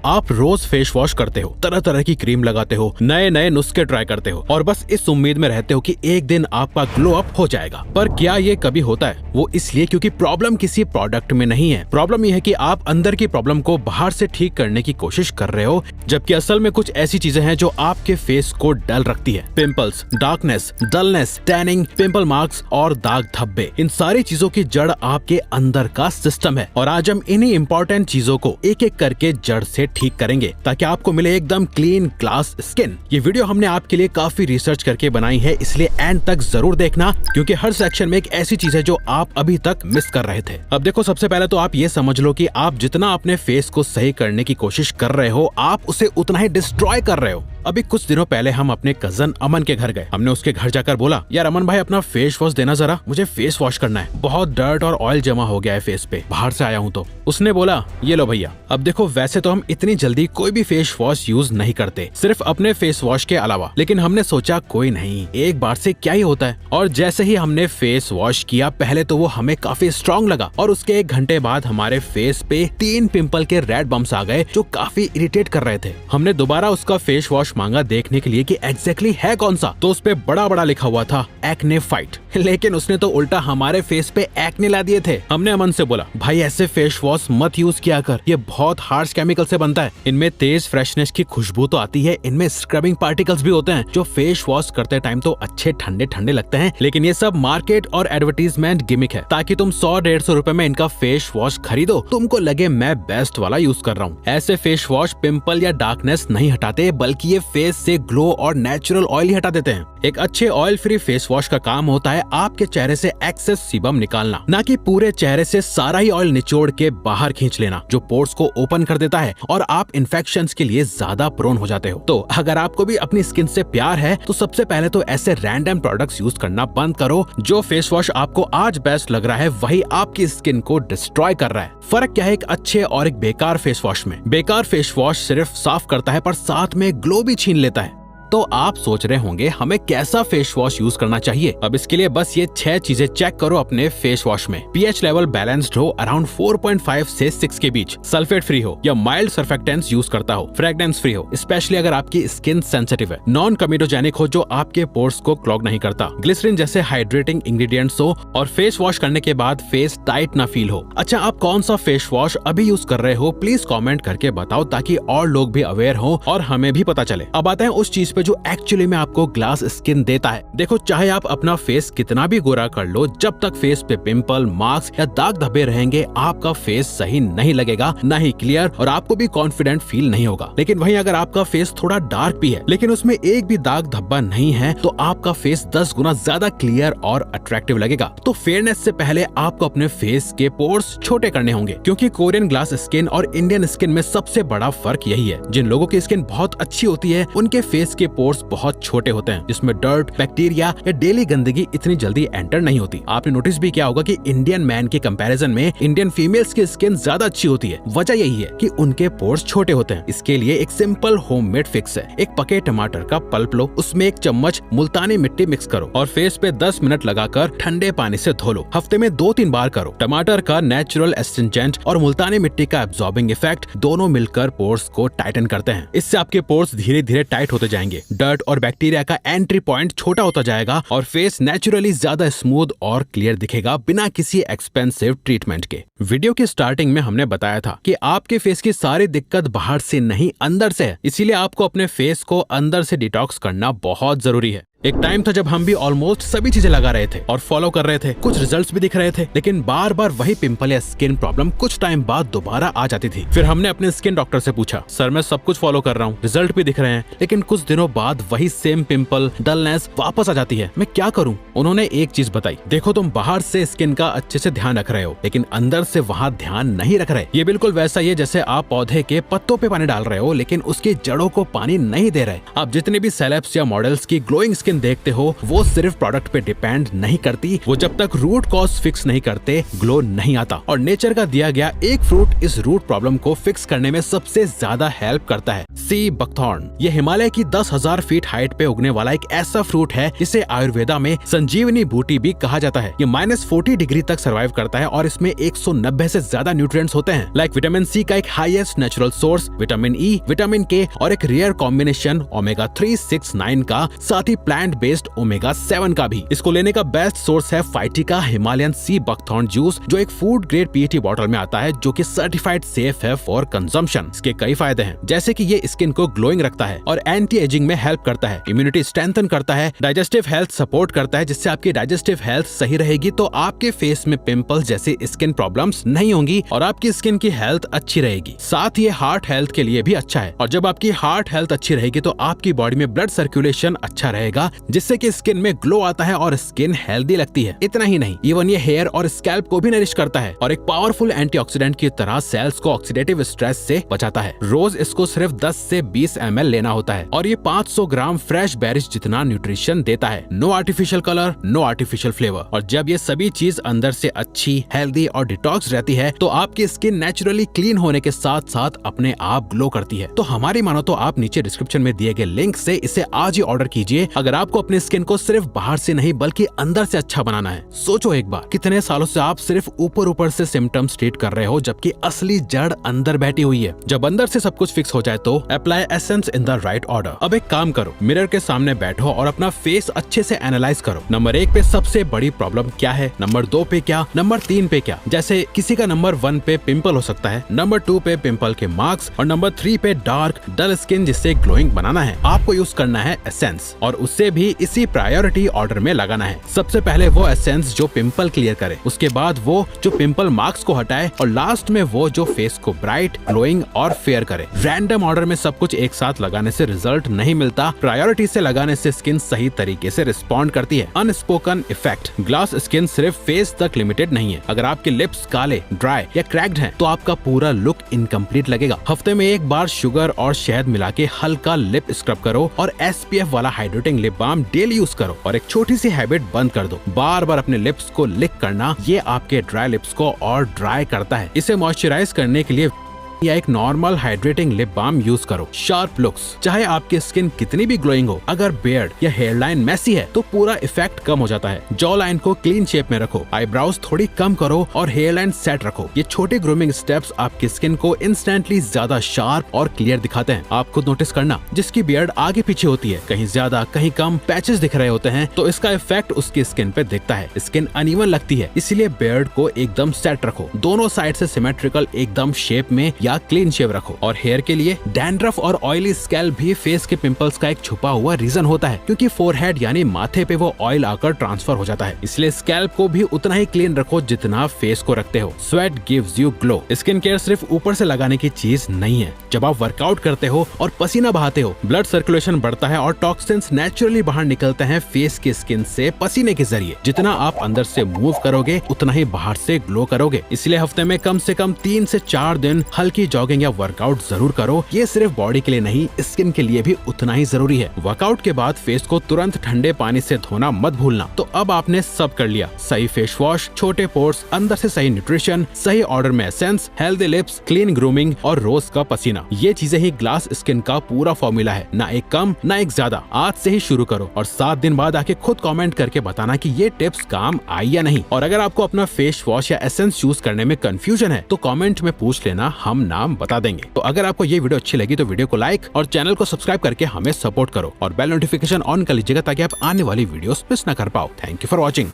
आप रोज face wash करते हो, तरह तरह की क्रीम लगाते हो, नए नए नुस्खे ट्राई करते हो और बस इस उम्मीद में रहते हो कि एक दिन आपका ग्लो अप हो जाएगा। पर क्या ये कभी होता है? वो इसलिए क्योंकि प्रॉब्लम किसी प्रोडक्ट में नहीं है। प्रॉब्लम ये है कि आप अंदर की प्रॉब्लम को बाहर से ठीक करने की कोशिश कर रहे हो, जबकि असल में कुछ ऐसी चीजें हैं जो आपके फेस को डल रखती है। Pimples, darkness, dullness, tanning, pimple marks और दाग धब्बे, इन सारी चीजों की जड़ आपके अंदर का सिस्टम है। और आज हम इन्हीं इंपॉर्टेंट चीजों को एक एक करके जड़ से ठीक करेंगे ताकि आपको मिले एकदम क्लीन ग्लास स्किन। ये वीडियो हमने आपके लिए काफी रिसर्च करके बनाई है, इसलिए एंड तक जरूर देखना, क्योंकि हर सेक्शन में एक ऐसी चीज है जो आप अभी तक मिस कर रहे थे। अब देखो, सबसे पहले तो आप ये समझ लो कि आप जितना अपने फेस को सही करने की कोशिश कर रहे हो, आप उसे उतना ही डिस्ट्रॉय कर रहे हो। अभी कुछ दिनों पहले हम अपने कजन अमन के घर गए। हमने उसके घर जाकर बोला, यार अमन भाई, अपना फेस वॉश देना जरा, मुझे फेस वॉश करना है, बहुत डर्ट और ऑयल जमा हो गया है फेस पे, बाहर से आया हूँ। तो उसने बोला, ये लो भैया। अब देखो, वैसे तो हम इतनी जल्दी कोई भी फेस वॉश यूज नहीं करते, सिर्फ अपने फेस वॉश के अलावा, लेकिन हमने सोचा कोई नहीं, एक बार से क्या ही होता है। और जैसे ही हमने फेस वॉश किया, पहले तो वो हमें काफी स्ट्रॉन्ग लगा और उसके 1 घंटे बाद हमारे फेस पे 3 पिंपल के रेड बम्स आ गए जो काफी इरिटेट कर रहे थे। हमने दोबारा उसका फेस वॉश मांगा देखने के लिए कि एग्जैक्टली है कौन सा, तो उस पे बड़ा बड़ा लिखा हुआ था एक्ने फाइट, लेकिन उसने तो उल्टा हमारे फेस पे एक्ने ला दिए थे। हमने अमन से बोला, भाई ऐसे फेस वॉश मत यूज किया कर, ये बहुत हार्श केमिकल से बनता है, इनमें तेज फ्रेशनेस की खुशबू तो आती है, इनमें स्क्रबिंग पार्टिकल्स भी होते हैं जो फेस वॉश करते टाइम तो अच्छे ठंडे ठंडे लगते हैं, लेकिन ये सब मार्केट और एडवर्टीजमेंट गिमिक है ताकि तुम 100-150 रुपए में इनका फेस वॉश खरीदो, तुमको लगे मैं बेस्ट वाला यूज कर रहा हूँ। ऐसे फेस वॉश पिंपल या डार्कनेस नहीं हटाते, बल्कि ये फेस से ग्लो और नेचुरल ऑयल ही हटा देते हैं। एक अच्छे ऑयल फ्री फेस वॉश का काम होता है आपके चेहरे से एक्सेस सीबम निकालना, ना कि पूरे चेहरे से सारा ही ऑयल निचोड़ के बाहर खींच लेना, जो पोर्स को ओपन कर देता है और आप इन्फेक्शंस के लिए ज्यादा प्रोन हो जाते हो। तो अगर आपको भी अपनी स्किन से प्यार है तो सबसे पहले तो ऐसे रैंडम प्रोडक्ट्स यूज करना बंद करो। जो फेस वॉश आपको आज बेस्ट लग रहा है वही आपकी स्किन को डिस्ट्रॉय कर रहा है। फर्क क्या है एक अच्छे और एक बेकार फेस वॉश में? बेकार फेस वॉश सिर्फ साफ करता है पर साथ में ग्लो भी छीन लेता है। तो आप सोच रहे होंगे हमें कैसा फेस वॉश यूज करना चाहिए। अब इसके लिए बस ये 6 चीजें चेक करो अपने फेस वॉश में। पीएच लेवल बैलेंस्ड हो, अराउंड 4.5 से 6 के बीच, सल्फेट फ्री हो या माइल्ड सर्फेक्टेंट्स यूज करता हो, फ्रेग्रेंस फ्री हो, स्पेशली अगर आपकी स्किन सेंसिटिव है, नॉन कमिडोजेनिक हो जो आपके पोर्स को क्लॉग नहीं करता, ग्लिसरीन जैसे हाइड्रेटिंग इंग्रेडिएंट्स हो और फेस वॉश करने के बाद फेस टाइट ना फील हो। अच्छा, आप कौन सा फेस वॉश अभी यूज कर रहे हो प्लीज कॉमेंट करके बताओ ताकि और लोग भी अवेयर हो और हमें भी पता चले। अब आते हैं उस चीज पे जो एक्चुअली में आपको ग्लास स्किन देता है। देखो, चाहे आप अपना फेस कितना भी गोरा कर लो, जब तक फेस पे पिंपल, मार्क्स या दाग धब्बे रहेंगे आपका फेस सही नहीं लगेगा, ना ही क्लियर, और आपको भी कॉन्फिडेंट फील नहीं होगा। लेकिन वहीं अगर आपका फेस थोड़ा डार्क भी है लेकिन उसमें एक भी दाग धब्बा नहीं है तो आपका फेस 10 गुना ज्यादा क्लियर और अट्रैक्टिव लगेगा। तो फेयरनेस से पहले आपको अपने फेस के पोर्स छोटे करने होंगे, क्योंकि कोरियन ग्लास स्किन और इंडियन स्किन में सबसे बड़ा फर्क यही है। जिन लोगों की स्किन बहुत अच्छी होती है उनके फेस के पोर्स बहुत छोटे होते हैं, जिसमें डर्ट, बैक्टीरिया या डेली गंदगी इतनी जल्दी एंटर नहीं होती। आपने नोटिस भी किया होगा कि इंडियन मैन के कंपैरिजन में इंडियन फीमेल्स की स्किन ज्यादा अच्छी होती है। वजह यही है कि उनके पोर्स छोटे होते हैं। इसके लिए एक सिंपल होममेड फिक्स है। एक पके टमाटर का पल्प लो, उसमें 1 चम्मच मुल्तानी मिट्टी मिक्स करो और फेस पे 10 मिनट लगाकर ठंडे पानी से धो लो। हफ्ते में 2-3 बार करो। टमाटर का नेचुरल एस्टिंजेंट और मुल्तानी मिट्टी का एब्जॉर्बिंग इफेक्ट दोनों मिलकर पोर्स को टाइटन करते हैं। इससे आपके पोर्स धीरे धीरे टाइट होते जाएंगे, डर्ट और बैक्टीरिया का एंट्री पॉइंट छोटा होता जाएगा और फेस नेचुरली ज्यादा स्मूथ और क्लियर दिखेगा बिना किसी एक्सपेंसिव ट्रीटमेंट के। वीडियो की स्टार्टिंग में हमने बताया था कि आपके फेस की सारी दिक्कत बाहर से नहीं अंदर से है, इसीलिए आपको अपने फेस को अंदर से डिटॉक्स करना बहुत जरूरी है। एक टाइम था जब हम भी ऑलमोस्ट सभी चीजें लगा रहे थे और फॉलो कर रहे थे, कुछ रिजल्ट्स भी दिख रहे थे, लेकिन बार बार वही पिंपल या स्किन प्रॉब्लम कुछ टाइम बाद दोबारा आ जाती थी। फिर हमने अपने स्किन डॉक्टर से पूछा, सर मैं सब कुछ फॉलो कर रहा हूँ, रिजल्ट भी दिख रहे हैं, लेकिन कुछ दिनों बाद वही सेम पिंपल, डलनेस वापस आ जाती है, मैं क्या करूँ? उन्होंने एक चीज बताई, देखो तुम बाहर से स्किन का अच्छे से ध्यान रख रहे हो लेकिन अंदर से वहाँ ध्यान नहीं रख रहे। ये बिल्कुल वैसा ही है जैसे आप पौधे के पत्तों पे पानी डाल रहे हो लेकिन उसकी जड़ों को पानी नहीं दे रहे। आप जितने भी सेलेब्स या मॉडल्स की ग्लोइंग स्किन स्किन देखते हो वो सिर्फ प्रोडक्ट पे डिपेंड नहीं करती, वो जब तक रूट कॉज फिक्स नहीं करते ग्लो नहीं आता। और नेचर का दिया गया एक फ्रूट इस रूट प्रॉब्लम को फिक्स करने में सबसे ज्यादा हेल्प करता है, सी बकथॉर्न। ये हिमालय की 10,000 फीट हाइट पे उगने वाला एक ऐसा फ्रूट है जिसे आयुर्वेदा में संजीवनी बूटी भी कहा जाता है। ये -40 डिग्री तक सर्वाइव करता है और इसमें 190 से ज्यादा न्यूट्रिएंट्स होते हैं, लाइक विटामिन सी का एक highest natural source, vitamin E, vitamin के और एक रेयर कॉम्बिनेशन ओमेगा 3, 6, 9 का, साथ ही प्लांट बेस्ड ओमेगा 7 का भी। इसको लेने का बेस्ट सोर्स है फाइटिका हिमालयन सी बकथॉर्न जूस, जो एक फूड ग्रेड पीईटी बॉटल में आता है, जो कि सर्टिफाइड सेफ है फॉर कंजम्पशन। इसके कई फायदे हैं, जैसे कि ये स्किन को ग्लोइंग रखता है और एंटी एजिंग में हेल्प करता है, इम्यूनिटी स्ट्रेंथन करता है, डाइजेस्टिव हेल्थ सपोर्ट करता है, जिससे आपकी डाइजेस्टिव हेल्थ सही रहेगी तो आपके फेस में पिंपल्स जैसी स्किन प्रॉब्लम्स नहीं होंगी और आपकी स्किन की हेल्थ अच्छी रहेगी। साथ ही ये हार्ट हेल्थ के लिए भी अच्छा है, और जब आपकी हार्ट हेल्थ अच्छी रहेगी तो आपकी बॉडी में ब्लड सर्कुलेशन अच्छा रहेगा, जिससे कि स्किन में ग्लो आता है और स्किन हेल्दी लगती है। इतना ही नहीं, इवन ये हेयर और स्कैल्प को भी नरिश करता है और एक पावरफुल एंटीऑक्सीडेंट की तरह सेल्स को ऑक्सीडेटिव स्ट्रेस से बचाता है। रोज इसको सिर्फ 10 से 20 ml लेना होता है और ये 500 ग्राम फ्रेश बेरीज जितना न्यूट्रिशन देता है। No artificial colour, no artificial flavour. और जब ये सभी चीज अंदर से अच्छी, हेल्दी और डिटॉक्स रहती है तो आपकी स्किन नेचुरली क्लीन होने के साथ साथ अपने आप ग्लो करती है। तो हमारी मानो तो आप नीचे डिस्क्रिप्शन में दिए गए लिंक से इसे आज ही ऑर्डर कीजिए, अगर आपको अपनी स्किन को सिर्फ बाहर से नहीं बल्कि अंदर से अच्छा बनाना है। सोचो एक बार, कितने सालों से आप सिर्फ ऊपर ऊपर से सिम्टम्स ट्रीट कर रहे हो, जबकि असली जड़ अंदर बैठी हुई है। जब अंदर से सब कुछ फिक्स हो जाए तो apply essence in the right order. अब एक काम करो, मिरर के सामने बैठो और अपना फेस अच्छे से एनालाइज करो। नंबर 1 पे सबसे बड़ी प्रॉब्लम क्या है, नंबर 2 पे क्या, नंबर 3 पे क्या। जैसे किसी का नंबर 1 पे पिंपल हो सकता है, नंबर 2 पे पिंपल के मार्क्स और नंबर 3 पे डार्क डल स्किन जिससे ग्लोइंग बनाना है। आपको यूज करना है एसेंस और उससे भी इसी प्रायोरिटी ऑर्डर में लगाना है। सबसे पहले वो एसेंस जो पिंपल क्लियर करे, उसके बाद वो जो पिंपल मार्क्स को हटाए और लास्ट में वो जो फेस को ब्राइट, ग्लोइंग और फेयर करे। रैंडम ऑर्डर में सब कुछ एक साथ लगाने से रिजल्ट नहीं मिलता, प्रायोरिटी से लगाने से स्किन सही तरीके से रिस्पॉन्ड करती है। अनस्पोकन इफेक्ट, ग्लास स्किन सिर्फ फेस तक लिमिटेड नहीं है। अगर आपके लिप्स काले, ड्राई या क्रैक्ड हैं, तो आपका पूरा लुक इनकम्प्लीट लगेगा। हफ्ते में एक बार शुगर और शहद मिला के हल्का लिप स्क्रब करो और SPF वाला hydrating lip balm daily use करो और एक छोटी सी हैबिट बंद कर दो, बार बार अपने लिप्स को लिक करना। ये आपके ड्राई लिप्स को और ड्राई करता है। इसे मॉइस्चराइज करने के लिए या एक normal hydrating lip balm use करो। शार्प लुक्स, चाहे आपकी स्किन कितनी भी ग्लोइंग हो, अगर बियर्ड या हेयरलाइन मैसी है तो पूरा इफेक्ट कम हो जाता है। जॉ लाइन को क्लीन शेप में रखो, आईब्राउज थोड़ी कम करो और हेयरलाइन सेट रखो। ये छोटे ग्रूमिंग स्टेप्स आपकी स्किन को इंस्टेंटली ज्यादा शार्प और क्लियर दिखाते हैं। आप खुद नोटिस करना, जिसकी बियर्ड आगे पीछे होती है, कहीं ज्यादा कहीं कम पैचेस दिख रहे होते हैं, तो इसका इफेक्ट उसकी स्किन पे दिखता है। स्किन अनइवन लगती है, इसीलिए बियर्ड को एकदम सेट रखो। दोनों साइड से सिमेट्रिकल एकदम शेप में या क्लीन शेव रखो। और हेयर के लिए डैंड्रफ और ऑयली स्कैल्प भी फेस के पिंपल्स का एक छुपा हुआ रीजन होता है, क्योंकि फोरहेड यानी माथे पे वो ऑयल आकर ट्रांसफर हो जाता है। इसलिए स्कैल्प को भी उतना ही क्लीन रखो जितना फेस को रखते हो। Sweat gives you glow. Skin care सिर्फ ऊपर से लगाने की चीज नहीं है। जब आप वर्कआउट करते हो और पसीना बहाते हो, ब्लड सर्कुलेशन बढ़ता है और टॉक्सिन्स नेचुरली बाहर निकलते हैं फेस की स्किन से पसीने के जरिए। जितना आप अंदर से मूव करोगे उतना ही बाहर से ग्लो करोगे। इसलिए हफ्ते में कम से कम 3 से 4 दिन हल्की जॉगिंग या वर्कआउट जरूर करो। ये सिर्फ बॉडी के लिए नहीं, स्किन के लिए भी उतना ही जरूरी है। वर्कआउट के बाद फेस को तुरंत ठंडे पानी से धोना मत भूलना। तो अब आपने सब कर लिया, सही फेस वॉश, छोटे पोर्स, अंदर से सही न्यूट्रिशन, सही ऑर्डर में essence, healthy lips, clean grooming और रोज का पसीना। ये चीजें ही ग्लास स्किन का पूरा फॉर्मूला है, ना एक कम ना एक ज्यादा। आज से ही शुरू करो और 7 दिन बाद आके खुद कमेंट करके बताना कि ये टिप्स काम आई या नहीं। और अगर आपको अपना फेस वॉश या एसेंस चूज करने में कंफ्यूजन है तो कमेंट में पूछ लेना, हम नाम बता देंगे। तो अगर आपको ये वीडियो अच्छी लगी तो वीडियो को लाइक और चैनल को सब्सक्राइब करके हमें सपोर्ट करो और बेल नोटिफिकेशन ऑन कर लीजिएगा ताकि आप आने वाली वीडियोस मिस ना कर पाओ। Thank you for watching.